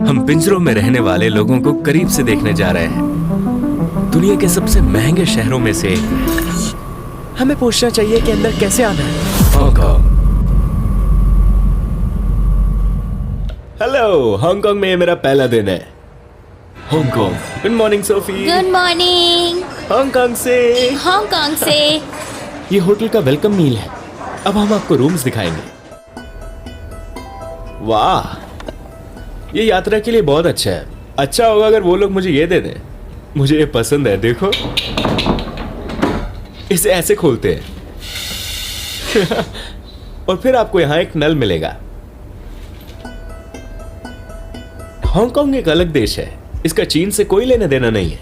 हम पिंजरों में रहने वाले लोगों को करीब से देखने जा रहे हैं। दुनिया के सबसे महंगे शहरों में से हमें पूछना चाहिए कि अंदर कैसे आना है। हांगकांग। हेलो, हांगकांग में मेरा पहला दिन है। Hong Kong. Good morning Sophie. Good morning. Hong Kong से। ये होटल का वेलकम मील है। अब हम आपको रूम्स दिखाएंगे। वाह, ये यात्रा के लिए बहुत अच्छा है। अच्छा होगा अगर वो लोग मुझे ये दे दें। मुझे ये पसंद है, देखो इसे ऐसे खोलते हैं और फिर आपको यहां एक नल मिलेगा। हांगकांग एक अलग देश है। इसका चीन से कोई लेना देना नहीं है।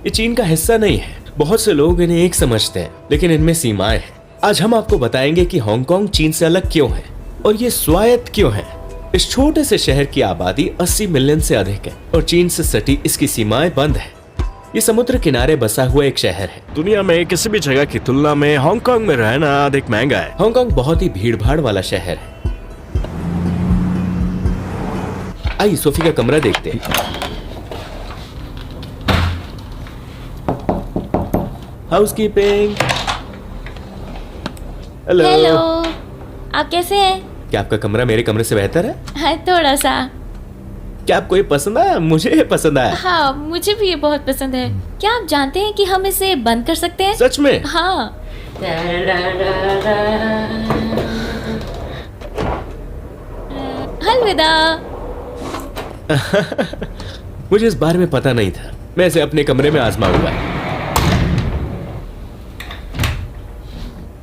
ये चीन का हिस्सा नहीं है। बहुत से लोग इन्हें एक समझते हैं, लेकिन इनमें सीमाएं हैं। आज हम आपको बताएंगे कि हांगकांग चीन से अलग क्यों है और ये स्वायत्त क्यों है। इस छोटे से शहर की आबादी 80 मिलियन से अधिक है और चीन से सटी इसकी सीमाएं बंद है। ये समुद्र किनारे बसा हुआ एक शहर है। दुनिया में किसी भी जगह की तुलना में हांगकांग में रहना अधिक महंगा है। हांगकांग बहुत ही भीड़ भाड़ वाला शहर है। आइए सोफी का कमरा देखते हैं। हाउसकीपिंग। हेलो, आप कैसे हैं? क्या आपका कमरा मेरे कमरे से बेहतर है? हाँ, थोड़ा सा। क्या आपको ये पसंद आया? मुझे ये पसंद आया। हाँ, मुझे भी ये बहुत पसंद है। क्या आप जानते हैं कि हम इसे बंद कर सकते हैं? सच में? हाँ। अलविदा। मुझे इस बारे में पता नहीं था। मैं इसे अपने कमरे में आजमाऊंगा।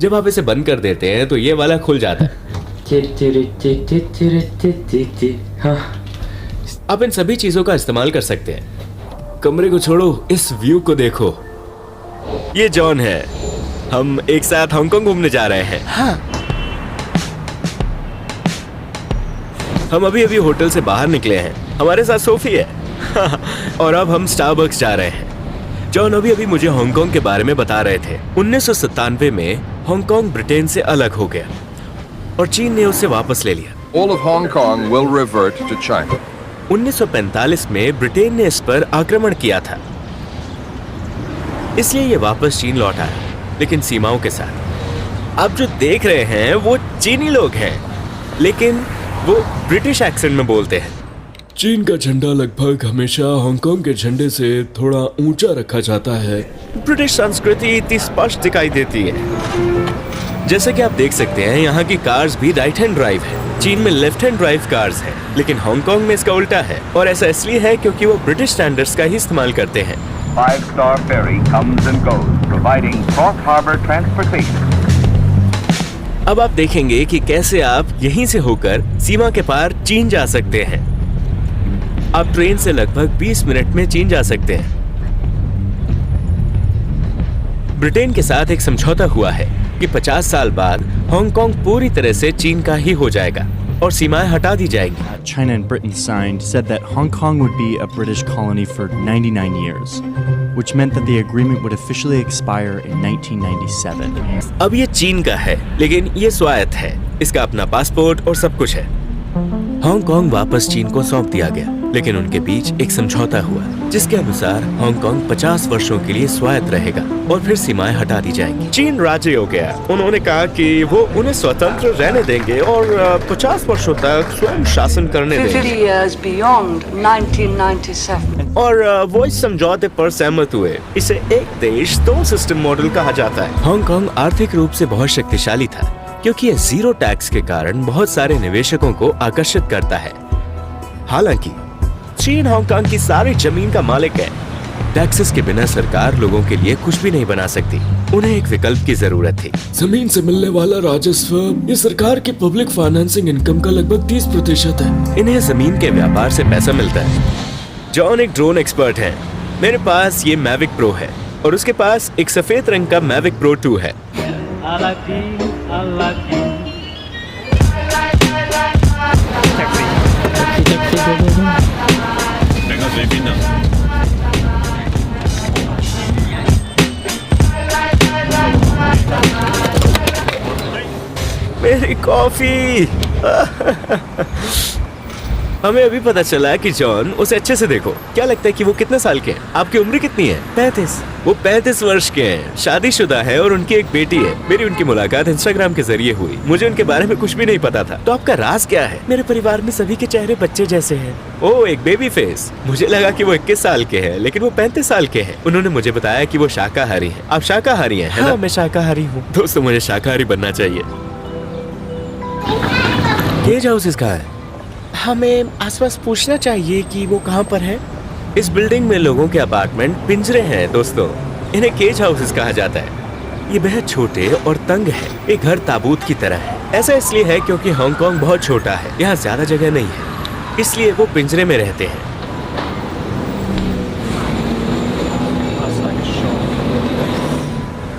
जब आप इसे बंद कर देते हैं तो ये वाला खुल जाता है। आप इन सभी चीजों का इस्तेमाल कर सकते हैं। कमरे को छोड़ो, इस व्यू को देखो। ये जॉन है। हम एक साथ हांगकांग घूमने जा रहे हैं। हाँ। हम अभी अभी होटल से बाहर निकले हैं। हमारे साथ सोफी है और अब हम स्टारबक्स जा रहे हैं। जॉन अभी अभी मुझे हांगकांग के बारे में बता रहे थे। 1997 में हांगकांग ब्रिटेन से अलग हो गया और चीन ने उसे वापस ले लिया। All of Hong Kong will revert to China. 1945 में ब्रिटेन ने इस पर आक्रमण किया था, इसलिए ये वापस चीन लौट आया, लेकिन सीमाओं के साथ। आप जो देख रहे हैं वो चीनी लोग हैं, लेकिन वो ब्रिटिश एक्सेंट में बोलते हैं। चीन का झंडा लगभग हमेशा हांगकांग के झंडे से थोड़ा ऊंचा रखा जाता है। ब्रिटिश संस्कृति इतनी स्पष्ट दिखाई देती है। जैसे कि आप देख सकते हैं, यहाँ की कार्स भी राइट हैंड ड्राइव है। चीन में लेफ्ट हैंड ड्राइव कार्स हैं, लेकिन हांगकांग में इसका उल्टा है। और ऐसा इसलिए है क्योंकि वो ब्रिटिश स्टैंडर्ड्स का ही इस्तेमाल करते हैं। 5-star ferry comes and goes, providing cross-harbor transportation. अब आप देखेंगे कि कैसे आप यहीं से होकर सीमा के पार चीन जा सकते हैं। आप ट्रेन से लगभग 20 मिनट में चीन जा सकते हैं। ब्रिटेन के साथ एक समझौता हुआ है कि 50 साल बाद हांगकांग पूरी तरह से चीन का ही हो जाएगा और सीमाएं हटा दी जाएंगी। China and Britain signed said that Hong Kong would be a British colony for 99 years, which meant that the agreement would officially expire in 1997. अब ये चीन का है, लेकिन ये स्वायत्त है। इसका अपना पासपोर्ट और सब कुछ है। हांगकांग वापस चीन को सौंप दिया गया, लेकिन उनके बीच एक समझौता हुआ जिसके अनुसार हांगकांग 50 वर्षों के लिए स्वायत्त रहेगा और फिर सीमाएं हटा दी जाएंगी। चीन राजी हो गया। उन्होंने कहा कि वो उन्हें स्वतंत्र रहने देंगे और 50 वर्षों तक स्वयं शासन करने देंगे। 50 years beyond 1997. और वो इस समझौते पर सहमत हुए। इसे एक देश दो सिस्टम मॉडल कहा जाता है। हांगकांग आर्थिक रूप से बहुत शक्तिशाली था, क्योंकि ये जीरो टैक्स के कारण बहुत सारे निवेशकों को आकर्षित करता है। हालांकि चीन हांगकांग की सारी जमीन का मालिक है। टैक्सेस के बिना सरकार लोगों के लिए कुछ भी नहीं बना सकती। उन्हें एक विकल्प की जरूरत थी। जमीन से मिलने वाला राजस्व ये सरकार की पब्लिक फाइनेंसिंग इनकम का लगभग 30% है। इन्हें जमीन के व्यापार से पैसा मिलता है। जॉन एक ड्रोन एक्सपर्ट है। मेरे पास ये मैविक प्रो है और उसके पास एक सफेद रंग का मैविक प्रो 2 है। मेरी कॉफी हमें अभी पता चला कि जॉन, उसे अच्छे से देखो। क्या लगता है कि वो कितने साल के हैं? आपकी उम्र कितनी है? 35। वो 35 वर्ष के हैं, शादीशुदा है और उनकी एक बेटी है। मेरी उनकी मुलाकात इंस्टाग्राम के जरिए हुई। मुझे उनके बारे में कुछ भी नहीं पता था। तो आपका राज क्या है? मेरे परिवार में सभी के चेहरे बच्चे जैसे हैं। ओह, एक बेबी फेस। मुझे लगा कि वो 21 साल के हैं, लेकिन वो 35 साल के हैं। उन्होंने मुझे बताया कि वो शाकाहारी हैं। आप शाकाहारी हैं, है ना? मैं शाकाहारी हूँ। दोस्तों, मुझे शाकाहारी बनना चाहिए। केज हाउसेस कहाँ है? हमें आसपास पूछना चाहिए कि वो कहाँ पर है। इस बिल्डिंग में लोगों के अपार्टमेंट पिंजरे हैं दोस्तों। इन्हें केज हाउसेस कहा जाता है। ये बेहद छोटे और तंग है। एक घर ताबूत की तरह है। ऐसा इसलिए है क्योंकि हांगकांग बहुत छोटा है। यहाँ ज्यादा जगह नहीं है, इसलिए वो पिंजरे में रहते हैं।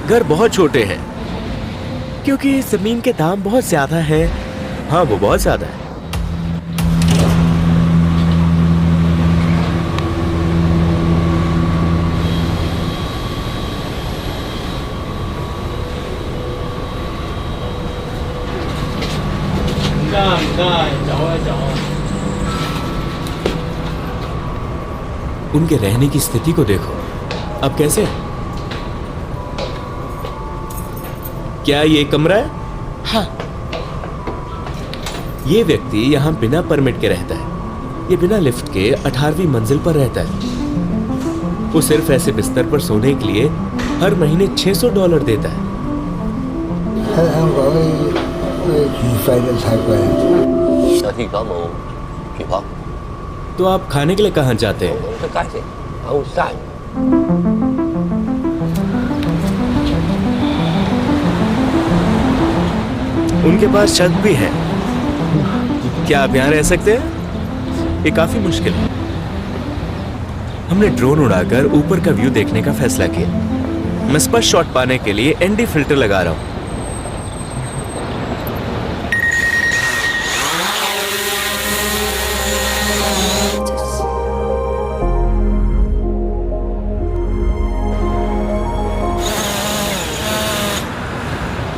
घर बहुत छोटे हैं क्योंकि जमीन के दाम बहुत ज्यादा हैं। हाँ, वो बहुत ज्यादा है। उनके रहने की स्थिति को देखो। अब कैसे? क्या ये कमरा है? हाँ। ये व्यक्ति यहाँ बिना परमिट के रहता है। ये बिना लिफ्ट के 18वीं मंजिल पर रहता है। वो सिर्फ ऐसे बिस्तर पर सोने के लिए हर महीने $600 देता है। तो आप खाने के लिए कहाँ जाते हैं? उनके पास छत भी है। क्या आप यहाँ रह सकते हैं? ये काफी मुश्किल है। हमने ड्रोन उड़ाकर ऊपर का व्यू देखने का फैसला किया। मैं स्पष्ट शॉट पाने के लिए ND फिल्टर लगा रहा हूं।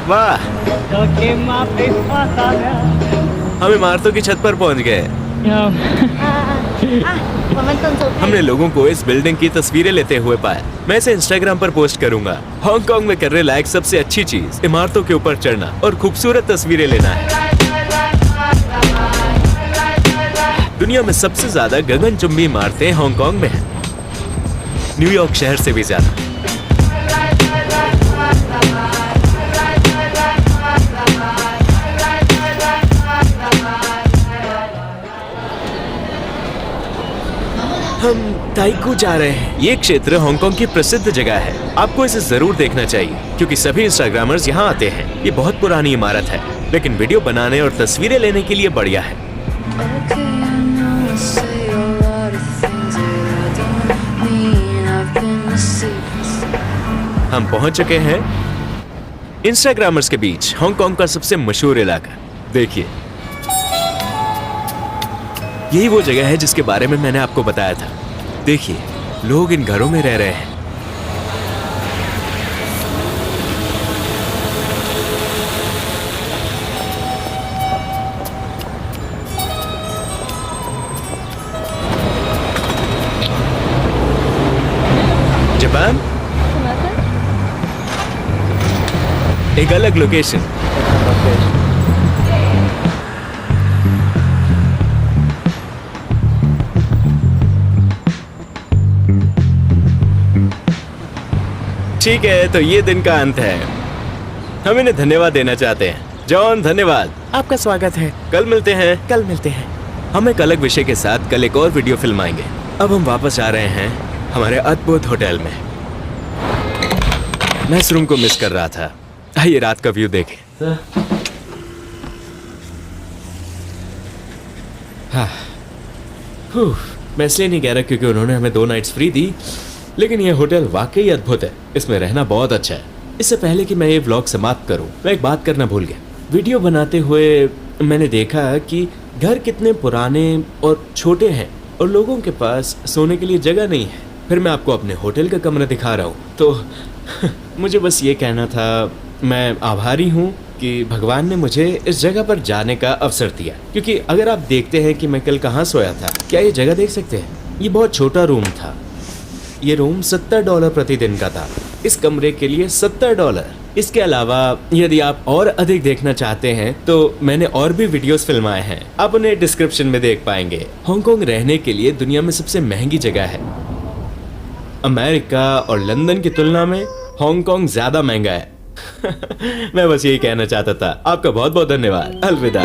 वाह, हम इमारतों की छत पर पहुंच गए। हमने लोगों को इस बिल्डिंग की तस्वीरें लेते हुए पाया। मैं इसे इंस्टाग्राम पर पोस्ट करूंगा। हांगकांग में करने लायक सबसे अच्छी चीज इमारतों के ऊपर चढ़ना और खूबसूरत तस्वीरें लेना है। दुनिया में सबसे ज्यादा गगनचुंबी इमारतें हांगकांग में हैं, न्यूयॉर्क शहर से भी ज्यादा। हम ताइकू जा रहे हैं। ये क्षेत्र हांगकांग की प्रसिद्ध जगह है। आपको इसे जरूर देखना चाहिए क्योंकि सभी इंस्टाग्रामर्स यहाँ आते हैं। ये बहुत पुरानी इमारत है, लेकिन वीडियो बनाने और तस्वीरें लेने के लिए बढ़िया है। हम पहुंच चुके हैं इंस्टाग्रामर्स के बीच, हांगकांग का सबसे मशहूर इलाका। देखिए, यही वो जगह है जिसके बारे में मैंने आपको बताया था। देखिए, लोग इन घरों में रह रहे हैं। जापान एक अलग लोकेशन। ठीक है, तो ये दिन का अंत है। हम इन्हें धन्यवाद देना चाहते हैं। जॉन, धन्यवाद। आपका स्वागत है। कल मिलते हैं। हम एक अलग विषय के साथ कल एक और वीडियो फिल्माएंगे। अब हम वापस आ रहे हैं हमारे अद्भुत होटल में। मैं इस रूम को मिस कर रहा था। आइए रात का व्यू देखें। हाँ, मैं इसलिए नहीं कह रहा क्योंकि उन्होंने हमें 2 नाइट्स फ्री दी, लेकिन यह होटल वाकई अद्भुत है। इसमें रहना बहुत अच्छा है। इससे पहले कि मैं ये व्लॉग समाप्त करूं, मैं एक बात करना भूल गया। वीडियो बनाते हुए मैंने देखा कि घर कितने पुराने और छोटे हैं और लोगों के पास सोने के लिए जगह नहीं है। फिर मैं आपको अपने होटल का कमरा दिखा रहा हूँ, तो मुझे बस ये कहना था मैं आभारी हूँ कि भगवान ने मुझे इस जगह पर जाने का अवसर दिया, क्योंकि अगर आप देखते हैं कि मैं कल कहाँ सोया था, क्या ये जगह देख सकते हैं? ये बहुत छोटा रूम था। ये रूम $70 प्रतिदिन का था। इस कमरे के लिए $70। इसके अलावा यदि आप और अधिक देखना चाहते हैं तो मैंने और भी वीडियोस फिल्माए हैं, आप उन्हें डिस्क्रिप्शन में देख पाएंगे। हांगकांग रहने के लिए दुनिया में सबसे महंगी जगह है। अमेरिका और लंदन की तुलना में हांगकांग ज्यादा महंगा है। मैं बस यही कहना चाहता था। आपका बहुत बहुत धन्यवाद। अलविदा।